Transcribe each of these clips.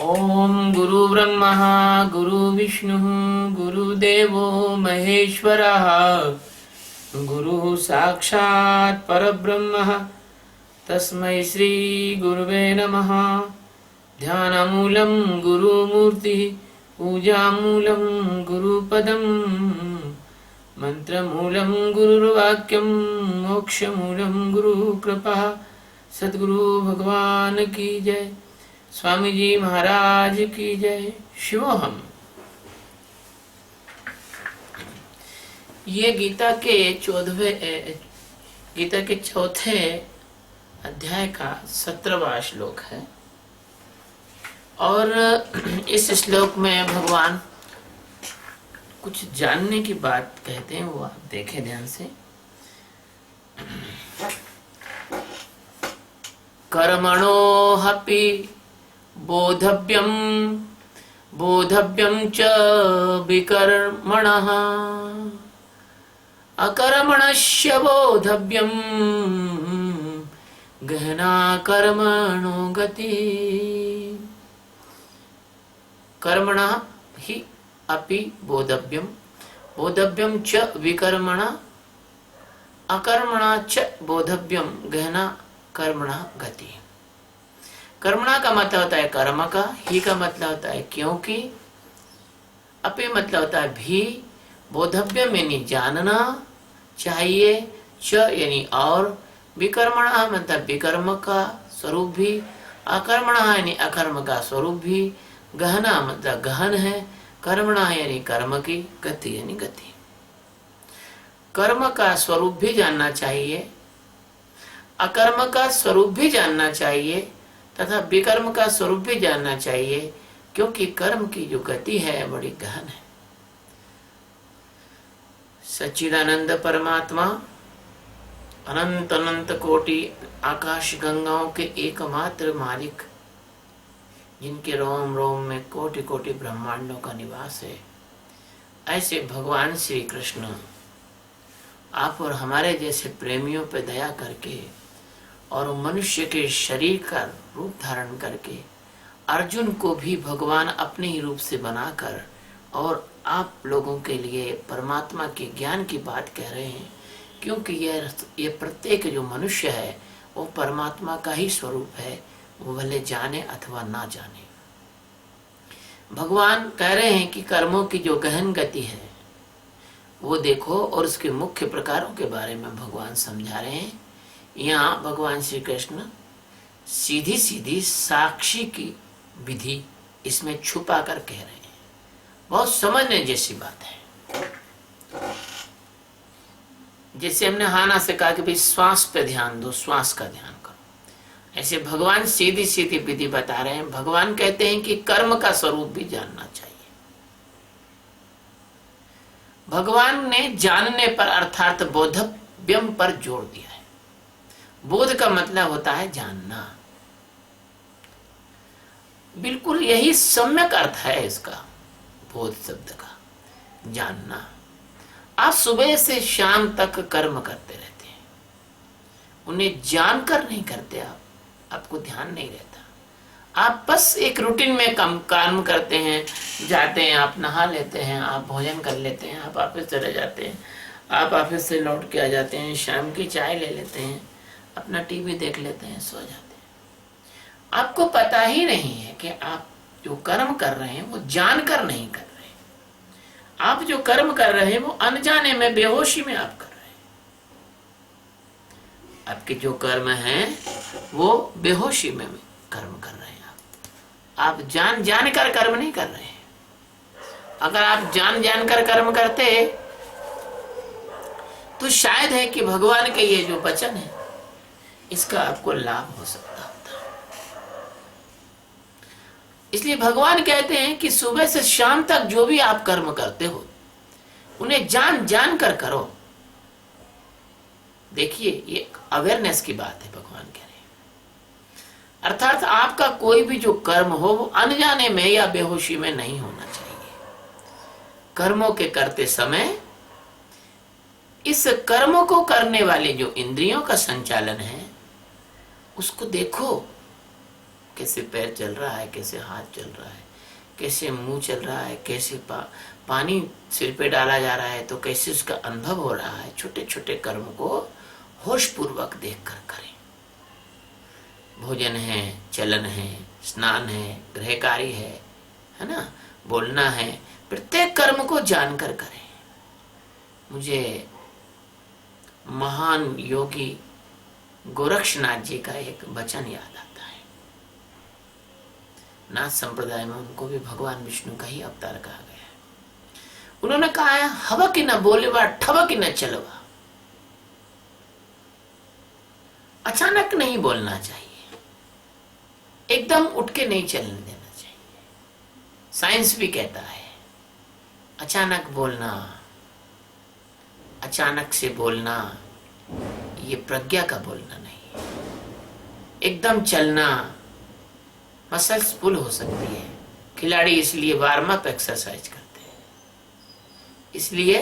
ओम गुरु ब्रह्मा गुरु विष्णु गुरुदेवो महेश्वरः गुरु साक्षात् परब्रह्म तस्मै श्री गुरुवे नमः। ध्यानमूलं गुरुमूर्ति पूजामूलं गुरुपदं मंत्रमूलं गुरुर्वाक्यं मोक्षमूलं गुरुकृपा। सद्गुरु भगवान की जय। स्वामी जी महाराज की जय। शिवोहम। ये गीता के चौथे अध्याय का 17वां श्लोक है और इस श्लोक में भगवान कुछ जानने की बात कहते हैं, वो आप देखें ध्यान से। कर्मणो हपि बोधव्यं बोधव्यं च विकर्मणः अकर्मणस्य बोधव्यं गहना कर्मणो गति। कर्मणः हि अपि बोधव्यं बोधव्यं च विकर्मणः अकर्मणा च बोधव्यं गहना कर्मणः गति। कर्मणा का मतलब होता है कर्म का, ही का मतलब होता है क्योंकि, अपि मतलब होता है भी, बोधव्यम यानी जानना चाहिए, च यानी और, विकर्मणा मतलब विकर्म का स्वरूप भी, अकर्मणा यानी अकर्म का स्वरूप भी, गहना मतलब गहन है, कर्मणा यानी कर्म की, गति यानी गति। कर्म का स्वरूप भी जानना चाहिए, अकर्म का स्वरूप भी जानना चाहिए तथा विकर्म का स्वरूप भी जानना चाहिए, क्योंकि कर्म की जो गति है बड़ी गहन है। सच्चिदानंद परमात्मा अनंत अनंत कोटि आकाश गंगाओं के एकमात्र मालिक, जिनके रोम रोम में कोटि कोटि ब्रह्मांडों का निवास है, ऐसे भगवान श्री कृष्ण आप और हमारे जैसे प्रेमियों पर दया करके और मनुष्य के शरीर का रूप धारण करके अर्जुन को भी भगवान अपने ही रूप से बनाकर और आप लोगों के लिए परमात्मा के ज्ञान की बात कह रहे हैं, क्योंकि ये प्रत्येक जो मनुष्य है वो परमात्मा का ही स्वरूप है, वो भले जाने अथवा ना जाने। भगवान कह रहे हैं कि कर्मों की जो गहन गति है वो देखो, और उसके मुख्य प्रकारों के बारे में भगवान समझा रहे हैं। यहाँ भगवान श्री कृष्ण सीधी सीधी साक्षी की विधि इसमें छुपा कर कह रहे हैं। बहुत समझने जैसी बात है। जैसे हमने हाना से कहा कि भाई श्वास पे ध्यान दो, श्वास का ध्यान करो, ऐसे भगवान सीधी सीधी विधि बता रहे हैं। भगवान कहते हैं कि कर्म का स्वरूप भी जानना चाहिए। भगवान ने जानने पर अर्थात बोधव्यम पर जोर दिया है। बोध का मतलब होता है जानना। बिल्कुल यही सम्यक अर्थ है इसका, बोध शब्द का, जानना। आप सुबह से शाम तक कर्म करते रहते हैं, उन्हें जानकर नहीं करते, आपको ध्यान नहीं रहता। आप बस एक रूटीन में काम करते हैं, जाते हैं, आप नहा लेते हैं, आप भोजन कर लेते हैं, आप ऑफिस चले जाते हैं, आप ऑफिस से लौट के आ जाते हैं, शाम की चाय ले लेते हैं, अपना टीवी देख लेते हैं, सो जाते हैं। आपको पता ही नहीं है कि आप जो कर्म कर रहे हैं वो जानकर नहीं कर रहे हैं। आप जो कर्म कर रहे हैं वो अनजाने में, बेहोशी में आप कर रहे हैं। आपके जो कर्म हैं वो बेहोशी में कर्म कर रहे हैं। आप जान कर कर्म नहीं कर रहे हैं। अगर आप जान कर कर्म करते तो शायद है कि भगवान के ये जो वचन है इसका आपको लाभ हो सकता होता। इसलिए भगवान कहते हैं कि सुबह से शाम तक जो भी आप कर्म करते हो उन्हें जान कर करो। देखिए, ये अवेयरनेस की बात है। भगवान कह रहे हैं अर्थात आपका कोई भी जो कर्म हो वो अनजाने में या बेहोशी में नहीं होना चाहिए। कर्मों के करते समय इस कर्म को करने वाले जो इंद्रियों का संचालन है उसको देखो कैसे पैर चल रहा है, कैसे हाथ चल रहा है, कैसे मुंह चल रहा है, कैसे पानी सिर पे डाला जा रहा है तो कैसे उसका अनुभव हो रहा है। छोटे छोटे कर्म को होश पूर्वक देख कर करें। भोजन है, चलन है, स्नान है, गृह कार्य है ना, बोलना है, प्रत्येक कर्म को जानकर करें। मुझे महान योगी गोरक्षनाथ जी का एक वचन याद आता है। नाथ संप्रदाय में उनको भी भगवान विष्णु का ही अवतार कहा गया है। उन्होंने कहा है, हवक न बोलेवा ठवक न चलवा। अचानक नहीं बोलना चाहिए, एकदम उठ के नहीं चलने देना चाहिए। साइंस भी कहता है अचानक बोलना, अचानक से बोलना ये प्रज्ञा का बोलना नहीं। एकदम चलना मसल्स पुल हो सकती है। खिलाड़ी इसलिए वार्म अप एक्सरसाइज करते हैं। इसलिए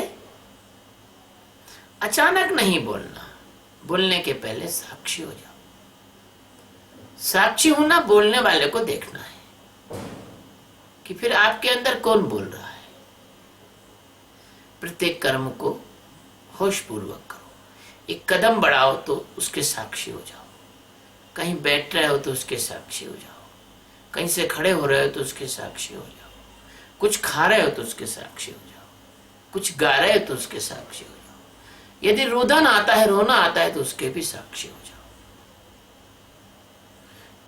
अचानक नहीं बोलना, बोलने के पहले साक्षी हो जाओ। साक्षी होना, बोलने वाले को देखना है कि फिर आपके अंदर कौन बोल रहा है। प्रत्येक कर्म को होश पूर्वक करो। एक कदम बढ़ाओ तो उसके साक्षी हो जाओ। कहीं बैठ रहे हो तो उसके साक्षी हो जाओ। कहीं से खड़े हो रहे हो तो उसके साक्षी हो जाओ। कुछ खा रहे हो तो उसके साक्षी हो जाओ। कुछ गा रहे हो तो उसके साक्षी हो जाओ। यदि रुदन आता है, रोना आता है तो उसके भी साक्षी हो जाओ।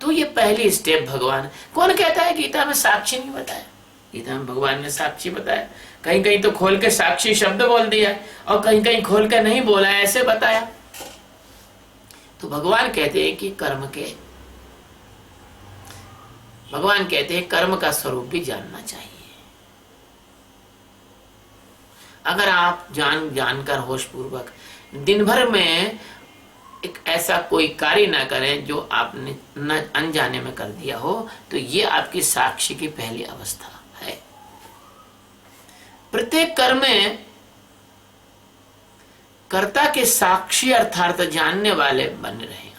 तो ये पहली स्टेप भगवान कौन कहता है गीता में साक्षी नहीं बताया। गीता में भगवान ने साक्षी बताया। कहीं कहीं तो खोल के साक्षी शब्द बोल दिया और कहीं कहीं खोल के नहीं बोला, ऐसे बताया। तो भगवान कहते हैं कि भगवान कहते हैं कर्म का स्वरूप भी जानना चाहिए। अगर आप जानकर होश पूर्वक दिन भर में एक ऐसा कोई कार्य ना करें जो आपने न अनजाने में कर दिया हो, तो ये आपकी साक्षी की पहली अवस्था है। प्रत्येक कर्म में कर्ता के साक्षी अर्थात जानने वाले बने रहे।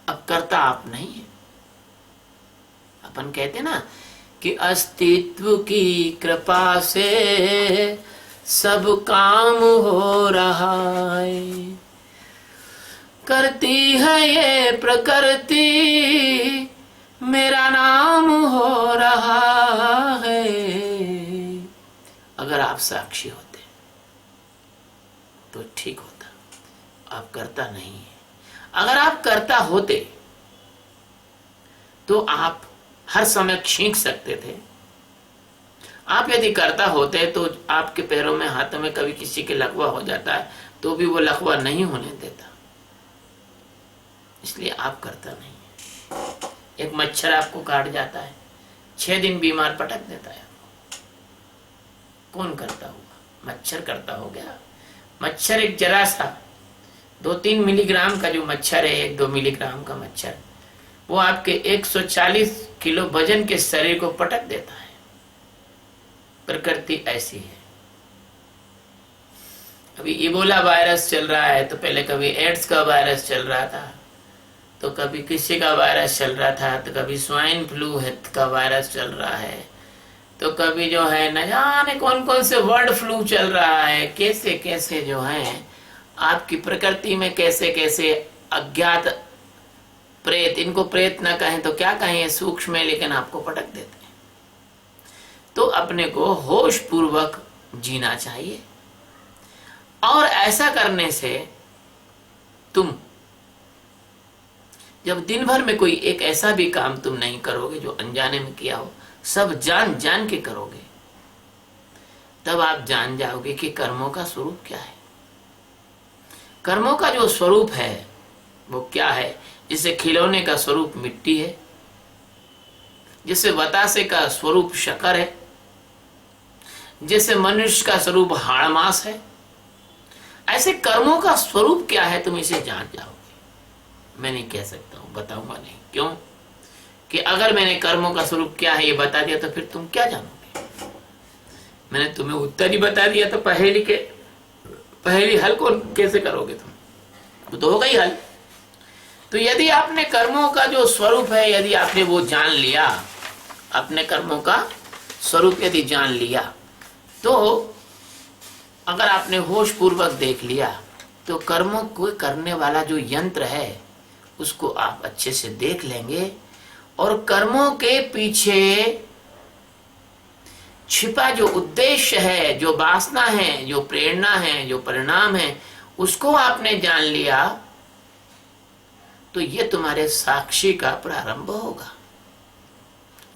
अब कर्ता आप नहीं है। अपन कहते ना कि अस्तित्व की कृपा से सब काम हो रहा है, करती है ये प्रकृति, मेरा नाम हो रहा है। अगर आप साक्षी होते तो ठीक होता। आप कर्ता नहीं है। अगर आप कर्ता होते तो आप हर समय खींच सकते थे। आप यदि कर्ता होते तो आपके पैरों में, हाथों में कभी किसी के लकवा हो जाता है तो भी वो लकवा नहीं होने देता। इसलिए आप कर्ता नहीं है। एक मच्छर आपको काट जाता है, 6 दिन बीमार पटक देता है। कौन करता हुआ? मच्छर करता हो गया। मच्छर एक जरा सा 2-3 मिलीग्राम का जो मच्छर है, 1-2 मिलीग्राम का मच्छर, वो आपके 140 किलो वजन के शरीर को पटक देता है। प्रकृति ऐसी है। अभी इबोला वायरस चल रहा है तो पहले कभी एड्स का वायरस चल रहा था, तो कभी किसी का वायरस चल रहा था, तो कभी स्वाइन फ्लू का वायरस चल रहा है, तो कभी जो है न जाने कौन कौन से बर्ड फ्लू चल रहा है। कैसे कैसे जो है आपकी प्रकृति में कैसे कैसे अज्ञात प्रेत, इनको प्रेत ना कहें तो क्या कहें, सूक्ष्म है लेकिन आपको पटक देते हैं। तो अपने को होश पूर्वक जीना चाहिए। और ऐसा करने से तुम जब दिन भर में कोई एक ऐसा भी काम तुम नहीं करोगे जो अनजाने में किया हो, सब जान जान के करोगे, तब आप जान जाओगे कि कर्मों का स्वरूप क्या है। कर्मों का जो स्वरूप है वो क्या है। जैसे खिलौने का स्वरूप मिट्टी है, जैसे बतासे का स्वरूप शक्कर है, जैसे मनुष्य का स्वरूप हाड़ मांस है, ऐसे कर्मों का स्वरूप क्या है तुम इसे जान जाओगे। मैं नहीं कह सकता हूं, बताऊंगा नहीं। क्यों? कि अगर मैंने कर्मों का स्वरूप क्या है ये बता दिया तो फिर तुम क्या जानोगे। मैंने तुम्हें उत्तर ही बता दिया तो पहेली हल को कैसे करोगे तुम? तो होगा ही हल। तो यदि आपने कर्मों का जो स्वरूप है, यदि आपने वो जान लिया, अपने कर्मों का स्वरूप यदि जान लिया, तो अगर आपने होश पूर्वक देख लिया, तो कर्मों को करने वाला जो यंत्र है उसको आप अच्छे से देख लेंगे, और कर्मों के पीछे छिपा जो उद्देश्य है, जो वासना है, जो प्रेरणा है, जो परिणाम है, उसको आपने जान लिया, तो ये तुम्हारे साक्षी का प्रारंभ होगा।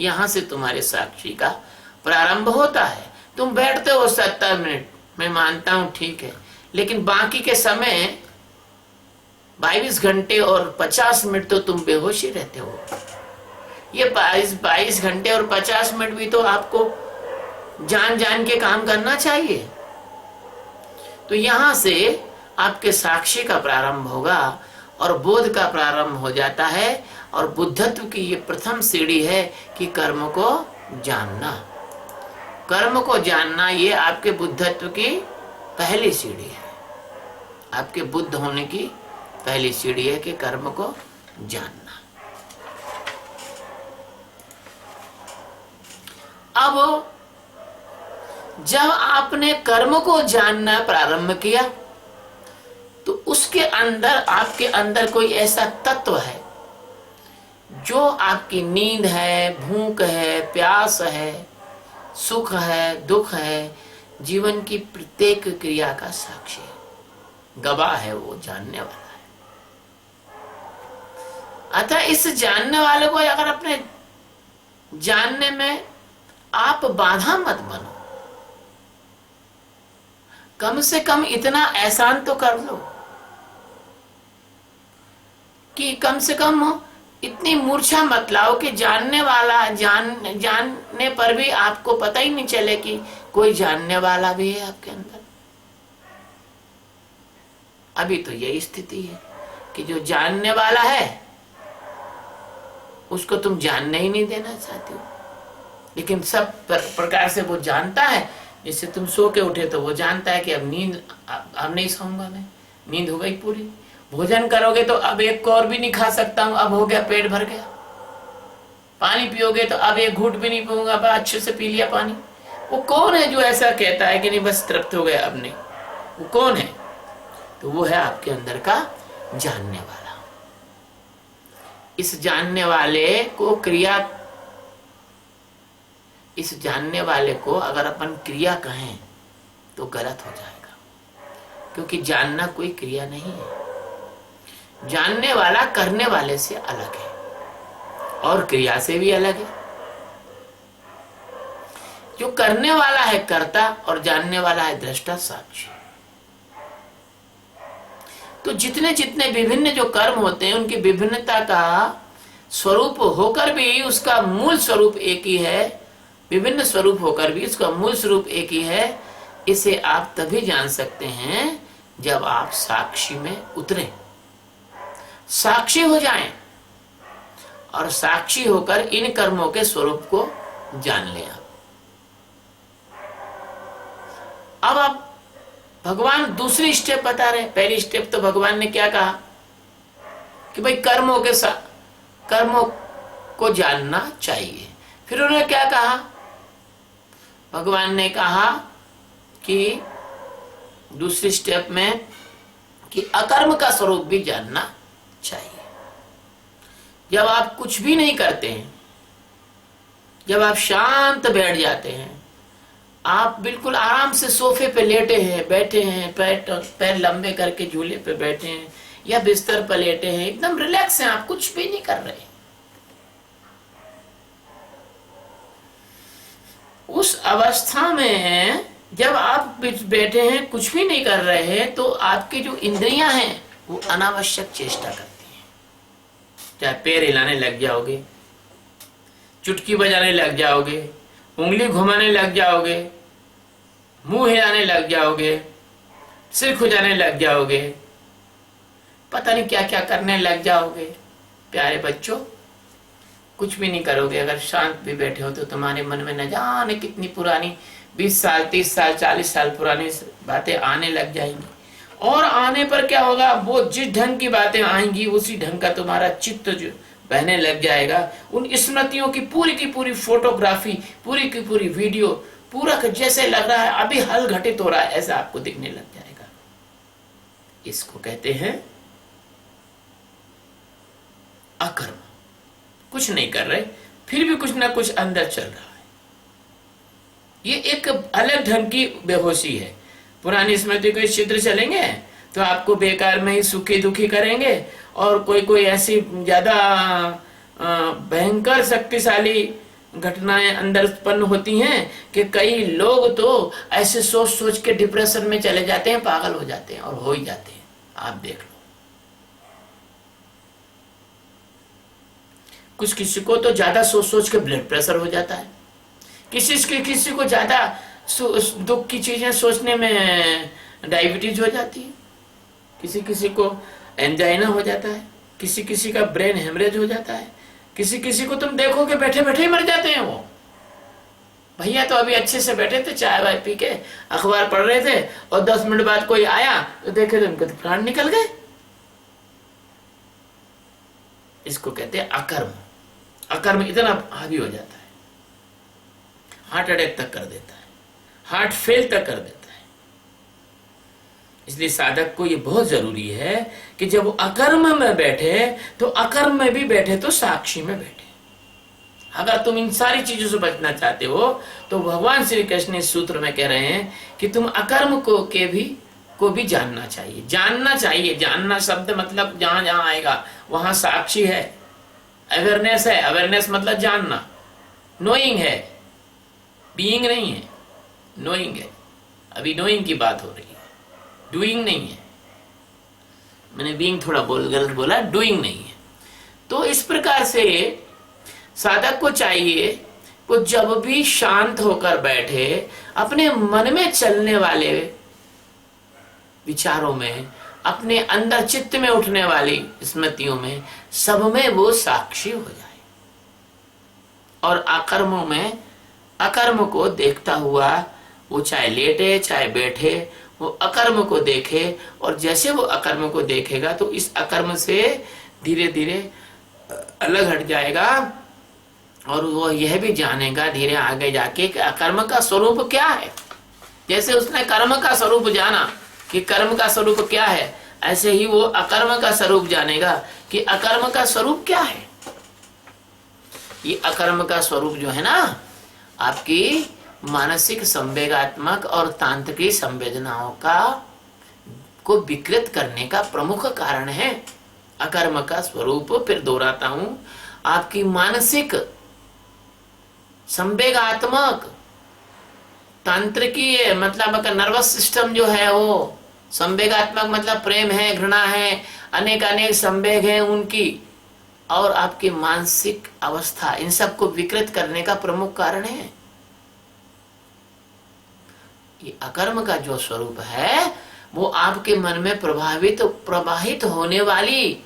यहां से तुम्हारे साक्षी का प्रारंभ होता है। तुम बैठते हो 70 मिनट, मैं मानता हूं ठीक है, लेकिन बाकी के समय 22 घंटे और 50 मिनट तो तुम बेहोश ही रहते हो। ये 22 घंटे और 50 मिनट भी तो आपको जान जान के काम करना चाहिए। तो यहां से आपके साक्षी का प्रारंभ होगा और बोध का प्रारंभ हो जाता है, और बुद्धत्व की ये प्रथम सीढ़ी है कि कर्म को जानना। कर्म को जानना ये आपके बुद्धत्व की पहली सीढ़ी है, आपके बुद्ध होने की पहली सीढ़ी है कि कर्म को जानना। अब जब आपने कर्म को जानना प्रारंभ किया, तो उसके अंदर, आपके अंदर कोई ऐसा तत्व है जो आपकी नींद है, भूख है, प्यास है, सुख है, दुख है, जीवन की प्रत्येक क्रिया का साक्षी है, गवाह है, वो जानने वाला है। अतः इस जानने वाले को अगर अपने जानने में आप बाधा मत बनो, कम से कम इतना एहसान तो कर लो कि कम से कम इतनी मूर्छा मत लाओ कि जानने वाला जानने पर भी आपको पता ही नहीं चले कि कोई जानने वाला भी है आपके अंदर। अभी तो यही स्थिति है कि जो जानने वाला है उसको तुम जानने ही नहीं देना चाहते हो, लेकिन सब प्रकार से वो जानता है। जैसे तुम सो के उठे तो वो जानता है कि अब नहीं सोऊंगा, मैं नींद हो गई पूरी। भोजन करोगे तो अब एक और भी नहीं खा सकता हूं, अब हो गया, पेट भर गया। पानी पियोगे तो अब एक घूंट भी नहीं पीऊंगा, अब अच्छे से पी लिया पानी। वो कौन है जो ऐसा कहता है कि नहीं बस तृप्त हो गया, अब नहीं? वो कौन है? तो वो है आपके अंदर का जानने वाला। इस जानने वाले को अगर अपन क्रिया कहें तो गलत हो जाएगा, क्योंकि जानना कोई क्रिया नहीं है। जानने वाला करने वाले से अलग है और क्रिया से भी अलग है। जो करने वाला है कर्ता और जानने वाला है दृष्टा, साक्षी। तो जितने जितने विभिन्न जो कर्म होते हैं उनकी विभिन्नता का स्वरूप होकर भी उसका मूल स्वरूप एक ही है, विभिन्न स्वरूप होकर भी उसका मूल स्वरूप एक ही है। इसे आप तभी जान सकते हैं जब आप साक्षी में उतरें, साक्षी हो जाएं और साक्षी होकर इन कर्मों के स्वरूप को जान लें। अब आप भगवान दूसरी स्टेप बता रहे हैं। पहली स्टेप तो भगवान ने क्या कहा कि भाई कर्मों को जानना चाहिए। फिर उन्होंने क्या कहा? भगवान ने कहा कि दूसरी स्टेप में कि अकर्म का स्वरूप भी जानना चाहिए। जब आप कुछ भी नहीं करते हैं, जब आप शांत बैठ जाते हैं, आप बिल्कुल आराम से सोफे पे लेटे हैं, बैठे हैं, पैर लंबे करके झूले पे बैठे हैं या बिस्तर पर लेटे हैं, एकदम रिलैक्स हैं, आप कुछ भी नहीं कर रहे। उस अवस्था में जब आप बैठे हैं, कुछ भी नहीं कर रहे हैं, तो आपकी जो इंद्रियां हैं वो अनावश्यक चेष्टा करती हैं। चाहे पैर हिलाने लग जाओगे, चुटकी बजाने लग जाओगे, उंगली घुमाने लग जाओगे, मुंह हिलाने लग जाओगे, सिर खुजाने लग जाओगे, पता नहीं क्या क्या करने लग जाओगे। प्यारे बच्चों, कुछ भी नहीं करोगे, अगर शांत भी बैठे हो तो तुम्हारे मन में न जाने कितनी पुरानी 20 साल, 30 साल, 40 साल पुरानी बातें आने लग जाएंगी। और आने पर क्या होगा, वो जिस ढंग की बातें आएंगी उसी ढंग का तुम्हारा चित्त जो बहने लग जाएगा। उन स्मृतियों की पूरी फोटोग्राफी, पूरी की पूरी वीडियो, पूरा जैसे लग रहा है अभी हल घटित हो रहा है ऐसा आपको दिखने लग जाएगा। इसको कहते हैं अकर्म। कुछ नहीं कर रहे, फिर भी कुछ ना कुछ अंदर चल रहा है। ये एक अलग ढंग की बेहोशी है। पुरानी स्मृति के चित्र चलेंगे तो आपको बेकार में ही सुखी दुखी करेंगे, और कोई ऐसी ज्यादा भयंकर शक्तिशाली घटनाएं अंदर उत्पन्न होती हैं कि कई लोग तो ऐसे सोच सोच के डिप्रेशन में चले जाते हैं, पागल हो जाते हैं, और हो ही जाते हैं। आप देख लो, कुछ किसी को तो ज्यादा सोच सोच के ब्लड प्रेशर हो जाता है, किसी को ज्यादा दुख की चीजें सोचने में डायबिटीज हो जाती है, किसी को एंजाइना हो जाता है, किसी का ब्रेन हेमरेज हो जाता है, किसी को तुम देखोगे बैठे बैठे ही मर जाते हैं वो। भैया तो अभी अच्छे से बैठे थे, चाय वाय पी के अखबार पढ़ रहे थे, और 10 मिनट बाद कोई आया तो देखे तो उनके तो प्राण निकल गए। इसको कहते हैं अकर्म। अकर्म इतना हावी हो जाता है, हार्ट अटैक तक कर देता है, हार्ट फेल तक कर देता है। इसलिए साधक को ये बहुत जरूरी है कि जब वो अकर्म में बैठे तो अकर्म में भी बैठे तो साक्षी में बैठे। अगर तुम इन सारी चीजों से बचना चाहते हो तो भगवान श्री कृष्ण इस सूत्र में कह रहे हैं कि तुम अकर्म को भी जानना चाहिए। जानना शब्द मतलब जहां जहां आएगा वहां साक्षी है, अवेयरनेस है। अवेयरनेस मतलब जानना, नोइंग है, बीइंग नहीं है, नोइंग है। अभी नोइंग की बात हो रही है, डूइंग नहीं है। मैंने बीइंग थोड़ा गलत बोला, डूइंग नहीं है। तो इस प्रकार से साधक को चाहिए वो जब भी शांत होकर बैठे, अपने मन में चलने वाले विचारों में, अपने अंदर चित्त में उठने वाली स्मृतियों में, सब में वो साक्षी हो जाए, और अकर्मों में अकर्म को देखता हुआ वो चाहे लेटे चाहे बैठे वो अकर्म को देखे। और जैसे वो अकर्म को देखेगा तो इस अकर्म से धीरे धीरे अलग हट जाएगा, और वो यह भी जानेगा धीरे आगे जाके कि अकर्म का स्वरूप क्या है। जैसे उसने कर्म का स्वरूप जाना कि कर्म का स्वरूप क्या है, ऐसे ही वो अकर्म का स्वरूप जानेगा कि अकर्म का स्वरूप क्या है। ये अकर्म का स्वरूप जो है ना, आपकी मानसिक संवेगात्मक और तांत्रिक संवेदनाओं को विकृत करने का प्रमुख कारण है। अकर्म का स्वरूप, फिर दोहराता हूं, आपकी मानसिक संवेगात्मक तांत्रिकीय मतलब आपका नर्वस सिस्टम जो है वो संवेगात्मक मतलब प्रेम है, घृणा है, अनेक संवेग हैं उनकी, और आपकी मानसिक अवस्था, इन सब को विकृत करने का प्रमुख कारण है। ये अकर्म का जो स्वरूप है वो आपके मन में प्रवाहित होने वाली,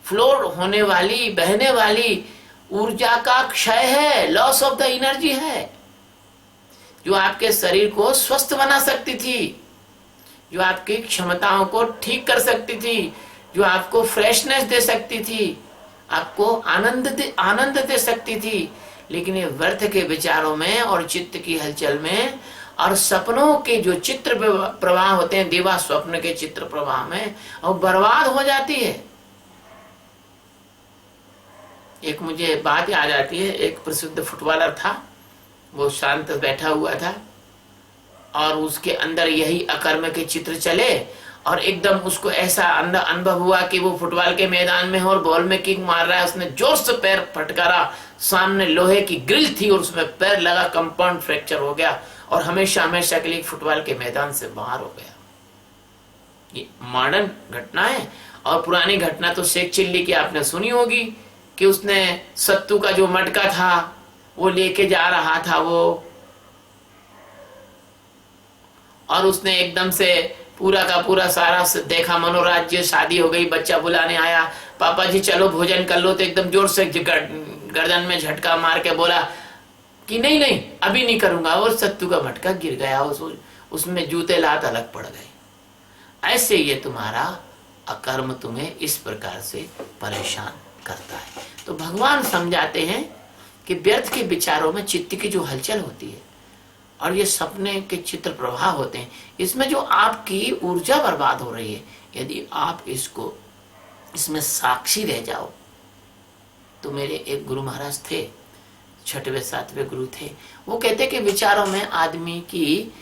फ्लोट होने वाली, बहने वाली ऊर्जा का क्षय है, लॉस ऑफ द एनर्जी है, जो आपके शरीर को स्वस्थ बना सकती थी, जो आपकी क्षमताओं को ठीक कर सकती थी, जो आपको फ्रेशनेस दे सकती थी, आपको आनंद दे सकती थी। लेकिन ये व्यर्थ के विचारों में और चित्त की हलचल में और सपनों के जो चित्र प्रवाह होते हैं, दिवा स्वप्न के चित्र प्रवाह में, और बर्बाद हो जाती है। एक मुझे बात याद आती है, एक प्रसिद्ध फुटबॉलर था, वो शांत बैठा हुआ था और उसके अंदर यही अकर्म के चित्र चले, और एकदम उसको ऐसा अंदर अनुभव हुआ कि वो फुटबॉल के मैदान में है और बॉल में किक मार रहा है। उसने जोर से पैर फटकारा, सामने लोहे की ग्रिल थी और उसमें पैर लगा, कंपाउंड फ्रैक्चर हो गया और हमेशा के लिए फुटबॉल के मैदान से बाहर हो गया। ये मॉडर्न घटना है। और पुरानी घटना तो शेख चिल्ली की आपने सुनी होगी कि उसने सत्तू का जो मटका था वो लेके जा रहा था वो, और उसने एकदम से पूरा का पूरा सारा देखा, मनोराज्य, शादी हो गई, बच्चा बुलाने आया, पापा जी चलो भोजन कर लो, तो एकदम जोर से गर्दन में झटका मार के बोला कि नहीं अभी नहीं करूंगा, और सत्तू का मटका गिर गया, उसमें जूते लात अलग पड़ गए। ऐसे ये तुम्हारा अकर्म तुम्हें इस प्रकार से परेशान करता है। तो भगवान समझाते हैं कि व्यर्थ के विचारों में चित्त की जो हलचल होती है और ये सपने के चित्र प्रवाह होते हैं, इसमें जो आपकी ऊर्जा बर्बाद हो रही है, यदि आप इसमें साक्षी रह जाओ। तो मेरे एक गुरु महाराज थे, 6वें 7वें गुरु थे, वो कहते कि विचारों में आदमी की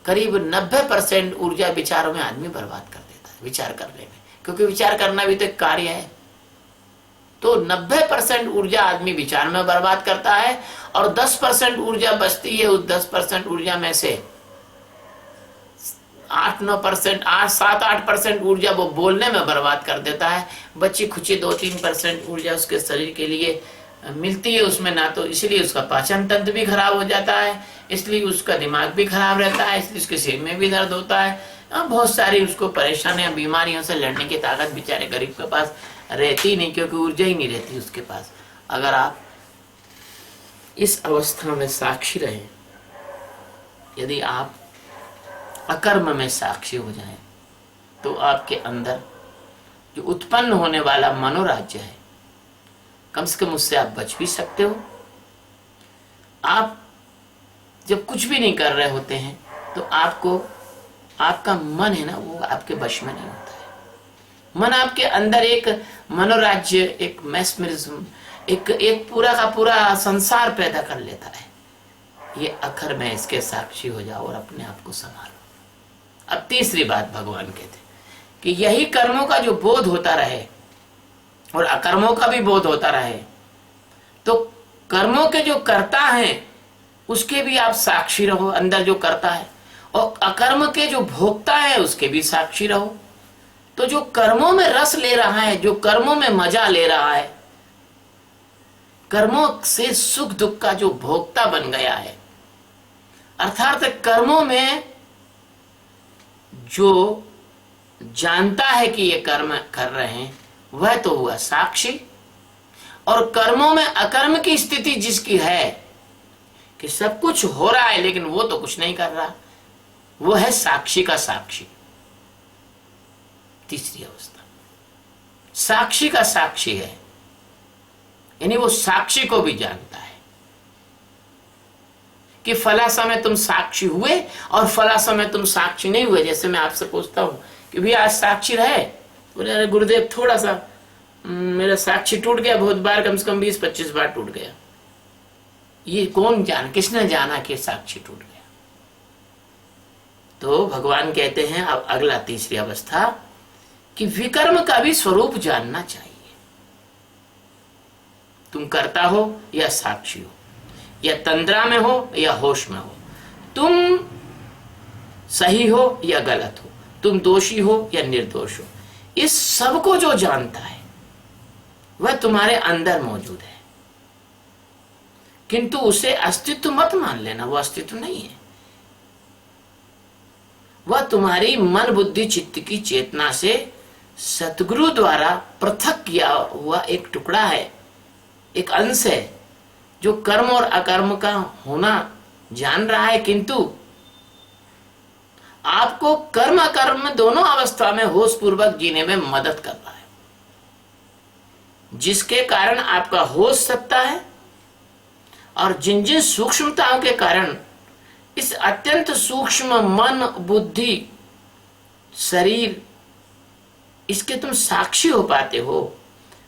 करीब 90% ऊर्जा विचारों में आदमी बर्बाद कर देता है, विचार करने में, क्योंकि विचार करना भी तो एक कार्य है। तो 90% ऊर्जा आदमी विचार में बर्बाद करता है और 10% ऊर्जा बचती है। उस 10% ऊर्जा में से 7-8% ऊर्जा वो बोलने में बर्बाद कर देता है। बच्ची खुची 2-3% ऊर्जा उसके शरीर के लिए मिलती है उसमें ना, तो इसलिए उसका पाचन तंत्र भी खराब हो जाता है, इसलिए उसका दिमाग भी खराब रहता है, इसलिए उसके सिर में भी दर्द होता है। बहुत सारी उसको परेशानियां, बीमारियों से लड़ने की ताकत बेचारे गरीब के पास रहती नहीं, क्योंकि ऊर्जा ही नहीं रहती उसके पास। अगर आप इस अवस्था में साक्षी रहें, यदि आप अकर्म में साक्षी हो जाएं, तो आपके अंदर जो उत्पन्न होने वाला मनोराज्य है, कम से कम उससे आप बच भी सकते हो। आप जब कुछ भी नहीं कर रहे होते हैं तो आपका मन है ना, वो आपके वश में नहीं होता है। मन आपके अंदर एक मनोराज्य, एक मैस्मरिज्म, एक पूरा का पूरा संसार पैदा कर लेता है। ये अखर में इसके साक्षी हो जाओ और अपने आप को संभालो। अब तीसरी बात भगवान कहते कि यही कर्मों का जो बोध होता रहे और अकर्मों का भी बोध होता रहे, तो कर्मों के जो कर्ता हैं उसके भी आप साक्षी रहो, अंदर जो करता है, और अकर्म के जो भोक्ता है उसके भी साक्षी रहो। तो जो कर्मों में रस ले रहा है, जो कर्मों में मजा ले रहा है, कर्मों से सुख दुख का जो भोक्ता बन गया है, अर्थात कर्मों में जो जानता है कि ये कर्म कर रहे हैं वह तो हुआ साक्षी, और कर्मों में अकर्म की स्थिति जिसकी है कि सब कुछ हो रहा है लेकिन वो तो कुछ नहीं कर रहा, वो है साक्षी का साक्षी। तीसरी अवस्था साक्षी का साक्षी है, यानी वो साक्षी को भी जानता है कि फला समय तुम साक्षी हुए और फला समय तुम साक्षी नहीं हुए। जैसे मैं आपसे पूछता हूं कि भैया आज साक्षी रहे, बोले अरे गुरुदेव थोड़ा सा मेरा साक्षी टूट गया, बहुत बार, कम से कम 20-25 बार टूट गया। ये कौन किसने जाना कि साक्षी टूट गया? तो भगवान कहते हैं अब अगला तीसरी अवस्था कि विकर्म का भी स्वरूप जानना चाहिए। तुम कर्ता हो या साक्षी हो, या तंद्रा में हो या होश में हो, तुम सही हो या गलत हो, तुम दोषी हो या निर्दोष हो, इस सब को जो जानता है वह तुम्हारे अंदर मौजूद है। किंतु उसे अस्तित्व मत मान लेना, वो अस्तित्व नहीं है। वह तुम्हारी मन बुद्धि चित्त की चेतना से सतगुरु द्वारा पृथक किया हुआ एक टुकड़ा है, एक अंश है, जो कर्म और अकर्म का होना जान रहा है, किंतु आपको कर्म अकर्म दोनों अवस्था में होश पूर्वक जीने में मदद कर रहा है, जिसके कारण आपका होश सकता है। और जिन जिन सूक्ष्मताओं के कारण इस अत्यंत सूक्ष्म मन बुद्धि शरीर इसके तुम साक्षी हो पाते हो,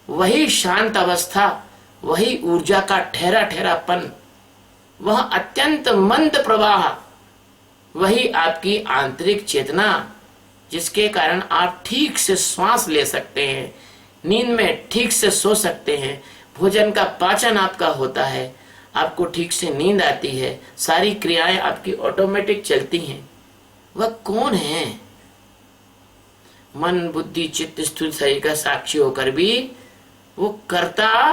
वही शांत अवस्था, वही ऊर्जा का ठहरा ठहरापन, वह अत्यंत मंद प्रवाह, वही आपकी आंतरिक चेतना, जिसके कारण आप ठीक से श्वास ले सकते हैं, नींद में ठीक से सो सकते हैं, भोजन का पाचन आपका होता है, आपको ठीक से नींद आती है, सारी क्रियाएं आपकी ऑटोमेटिक चलती हैं। वह कौन है? मन बुद्धि चित्त स्थूल शरीर का साक्षी होकर भी वो कर्ता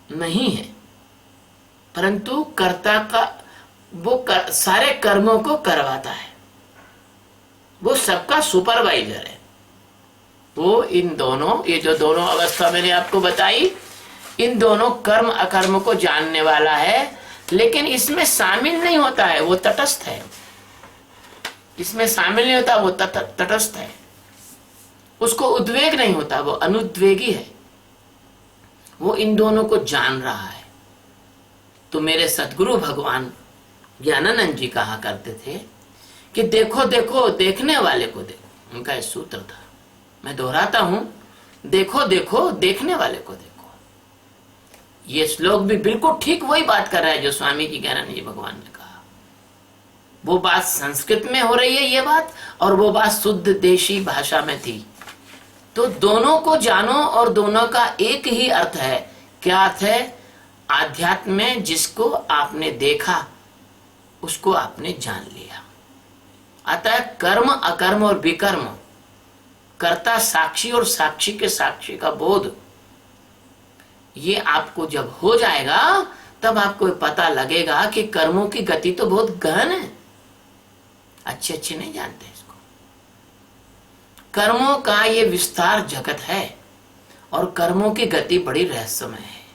नहीं है, परंतु कर्ता का वो सारे कर्मों को करवाता है, वो सबका सुपरवाइजर है। वो इन दोनों, ये जो दोनों अवस्था मैंने आपको बताई, इन दोनों कर्म अकर्म को जानने वाला है, लेकिन इसमें शामिल नहीं होता है, वो तटस्थ है। जिसमें शामिल नहीं होता वो तटस्थ है, उसको उद्वेग नहीं होता, वो अनुद्वेगी है, वो इन दोनों को जान रहा है। तो मेरे सदगुरु भगवान ज्ञानानंद जी कहा करते थे कि देखो देखो देखने वाले को देखो, उनका एक सूत्र था, मैं दोहराता हूं, देखो देखो देखने वाले को देखो। ये श्लोक भी बिल्कुल ठीक वही बात कर रहा है जो स्वामी जी ज्ञानानंद जी भगवान ने कहा। वो बात संस्कृत में हो रही है ये बात, और वो बात शुद्ध देशी भाषा में थी। तो दोनों को जानो, और दोनों का एक ही अर्थ है। क्या अर्थ है? आध्यात्म में जिसको आपने देखा उसको आपने जान लिया। अतः कर्म अकर्म और विकर्म, कर्ता साक्षी और साक्षी के साक्षी का बोध, ये आपको जब हो जाएगा तब आपको पता लगेगा कि कर्मों की गति तो बहुत गहन है। अच्छे अच्छे नहीं जानते इसको। कर्मों का ये विस्तार जगत है और कर्मों की गति बड़ी रहस्यमय है।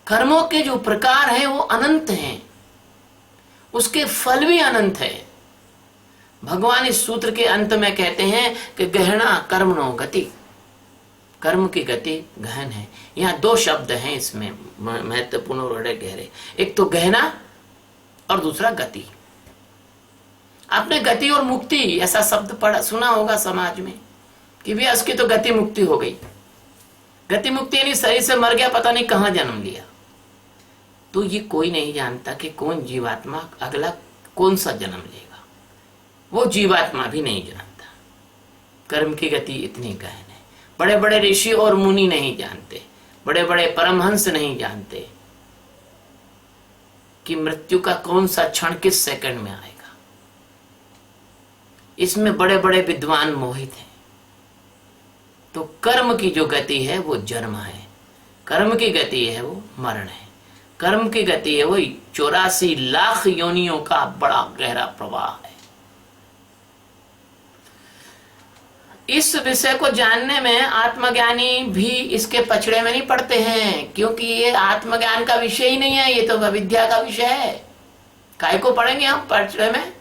कर्मों के जो प्रकार हैं वो अनंत हैं, उसके फल भी अनंत है। भगवान इस सूत्र के अंत में कहते हैं कि गहना कर्मणो गति, कर्म की गति गहन है। यहाँ दो शब्द हैं इसमें महत्वपूर्ण और बड़े गहरे, एक तो गहना और दूसरा गति। आपने गति और मुक्ति ऐसा शब्द पढ़ा सुना होगा समाज में कि भैया उसकी तो गति मुक्ति हो गई। गति मुक्ति यानी शरीर से मर गया, पता नहीं कहां जन्म लिया। तो ये कोई नहीं जानता कि कौन जीवात्मा अगला कौन सा जन्म लेगा, वो जीवात्मा भी नहीं जानता। कर्म की गति इतनी गहन है। बड़े बड़े ऋषि और मुनि नहीं जानते, बड़े बड़े परमहंस नहीं जानते कि मृत्यु का कौन सा क्षण किस सेकंड में आएगा। इसमें बड़े बड़े विद्वान मोहित हैं। तो कर्म की जो गति है वो जन्म है, कर्म की गति है वो मरण है, कर्म की गति है वो 84 लाख योनियों का बड़ा गहरा प्रवाह है। इस विषय को जानने में आत्मज्ञानी भी इसके पछड़े में नहीं पड़ते हैं, क्योंकि ये आत्मज्ञान का विषय ही नहीं है, ये तो अविद्या का विषय है। काय को पढ़ेंगे हम पछड़े में?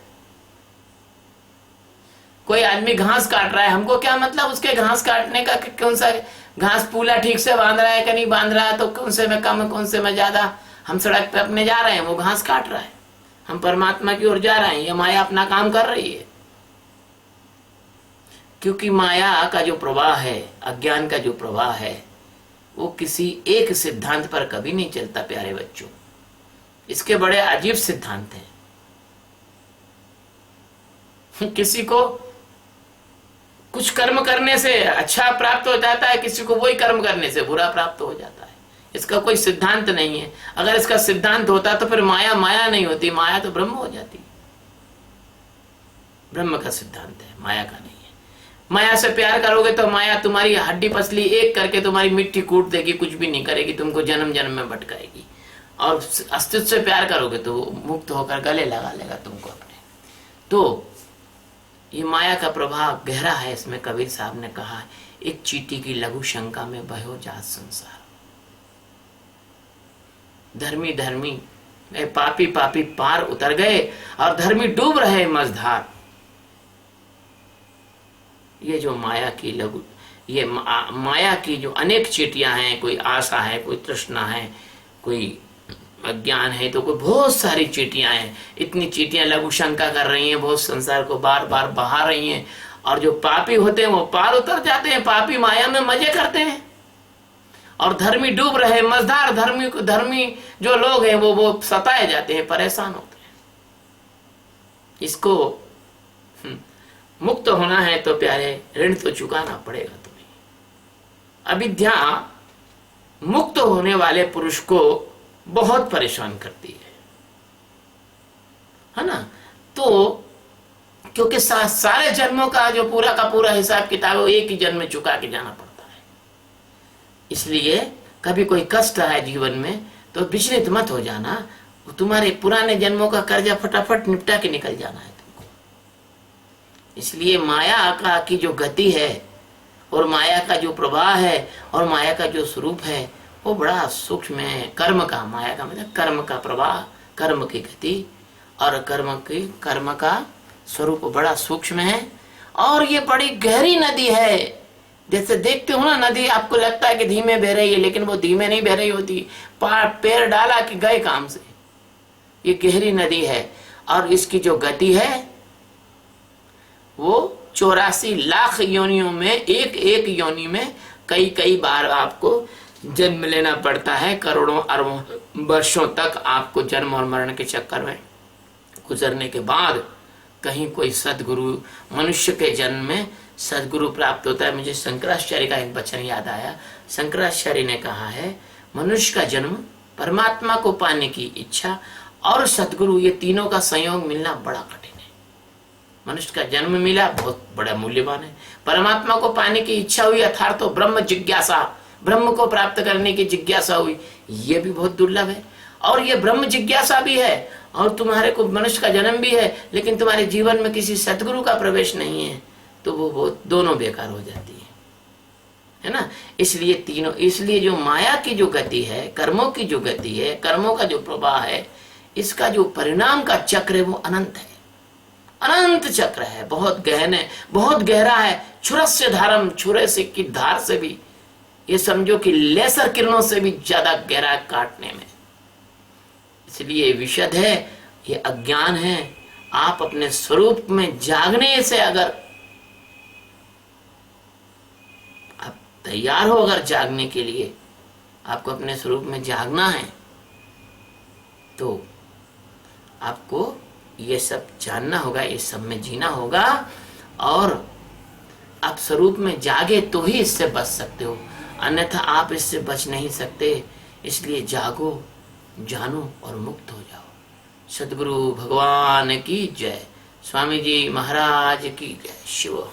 कोई आदमी घास काट रहा है, हमको क्या मतलब उसके घास काटने का कि कौन सा घास पूला ठीक से बांध रहा है कि नहीं बांध रहा है, तो कौन से में कम कौन से में ज्यादा। हम सड़क पे अपने जा रहे हैं, वो घास काट रहा है, हम परमात्मा की ओर जा रहे हैं, ये माया अपना काम कर रही है। क्योंकि माया का जो प्रवाह है, अज्ञान का जो प्रवाह है, वो किसी एक सिद्धांत पर कभी नहीं चलता प्यारे बच्चों। इसके बड़े अजीब सिद्धांत हैं। किसी को कुछ कर्म करने से अच्छा प्राप्त हो जाता है, किसी को वही कर्म करने से बुरा प्राप्त हो जाता है। इसका कोई सिद्धांत नहीं है। अगर इसका सिद्धांत होता तो फिर माया माया नहीं होती, माया तो ब्रह्म हो जाती। ब्रह्म का सिद्धांत है, माया का नहीं है। माया से प्यार करोगे तो माया तुम्हारी हड्डी पसली एक करके तुम्हारी मिट्टी कूट देगी, कुछ भी नहीं करेगी, तुमको जन्म जन्म में भटकाएगी। और अस्तित्व से प्यार करोगे तो मुक्त होकर गले लगा लेगा तुमको अपने। तो ये माया का प्रभाव गहरा है। इसमें कबीर साहब ने कहा, एक चींटी की लघु शंका में बहो जात संसार। धर्मी धर्मी पापी पापी पार उतर गए और धर्मी डूब रहे मझधार। ये जो माया की लघु, ये माया की जो अनेक चींटियां हैं, कोई आशा है, कोई तृष्णा है, कोई अज्ञान है, तो कोई बहुत सारी चींटियां हैं। इतनी चींटियां लघु शंका कर रही हैं, बहुत संसार को बार बार बहा रही हैं। और जो पापी होते हैं वो पार उतर जाते हैं, पापी माया में मजे करते हैं, और धर्मी डूब रहे मझधार। धर्मी जो लोग हैं वो सताए जाते हैं, परेशान होते हैं। इसको मुक्त होना है तो प्यारे ऋण तो चुकाना पड़ेगा तुम्हें। अविद्या मुक्त होने वाले पुरुष को बहुत परेशान करती है ना। तो क्योंकि सारे जन्मों का जो पूरा का पूरा हिसाब किताब है एक ही जन्म में चुका के जाना पड़ता है। इसलिए कभी कोई कष्ट आए जीवन में तो विचलित मत हो जाना, तुम्हारे पुराने जन्मों का कर्जा फटाफट निपटा के निकल जाना है तुमको। इसलिए माया का की जो गति है और माया का जो प्रवाह है और माया का जो स्वरूप है वो बड़ा सूक्ष्म है। कर्म का, माया का मतलब कर्म का प्रवाह, कर्म की गति, और कर्म का स्वरूप बड़ा सूक्ष्म है और ये बड़ी गहरी नदी है। जैसे देखते हो ना, नदी आपको लगता है कि धीमे बह रही है, लेकिन वो धीमे नहीं बह रही होती। पैर डाला कि गए काम से। ये गहरी नदी है और इसकी जो गति है वो 84 लाख योनियों में, एक एक योनि में कई कई बार आपको जन्म लेना पड़ता है। करोड़ों अरबों वर्षों तक आपको जन्म और मरण के चक्कर में गुजरने के बाद कहीं कोई सदगुरु, मनुष्य के जन्म में सदगुरु प्राप्त होता है। मुझे शंकराचार्य का एक वचन याद आया। शंकराचार्य ने कहा है, मनुष्य का जन्म, परमात्मा को पाने की इच्छा और सदगुरु, ये तीनों का संयोग मिलना बड़ा कठिन है। मनुष्य का जन्म मिला, बहुत बड़ा मूल्यवान है। परमात्मा को पाने की इच्छा हुई, अर्थात तो ब्रह्म जिज्ञासा, ब्रह्म को प्राप्त करने की जिज्ञासा हुई, ये भी बहुत दुर्लभ है। और ये ब्रह्म जिज्ञासा भी है और तुम्हारे को मनुष्य का जन्म भी है, लेकिन तुम्हारे जीवन में किसी सदगुरु का प्रवेश नहीं है, तो वो बहुत दोनों बेकार हो जाती है ना। इसलिए तीनों, इसलिए जो माया की जो गति है, कर्मों की जो गति है, कर्मों का जो प्रवाह है, इसका जो परिणाम का चक्र है वो अनंत है, अनंत चक्र है, बहुत गहन है, बहुत गहरा है। छुरस्य धारम, छुरे से की धार से भी, ये समझो कि लेसर किरणों से भी ज्यादा गहरा है काटने में। इसलिए विशद है, ये अज्ञान है। आप अपने स्वरूप में जागने से अगर आप तैयार हो, अगर जागने के लिए आपको अपने स्वरूप में जागना है, तो आपको ये सब जानना होगा, ये सब में जीना होगा। और आप स्वरूप में जागे तो ही इससे बच सकते हो, अन्यथा आप इससे बच नहीं सकते। इसलिए जागो, जानो और मुक्त हो जाओ। सद्गुरु भगवान की जय। स्वामी जी महाराज की जय। शिव।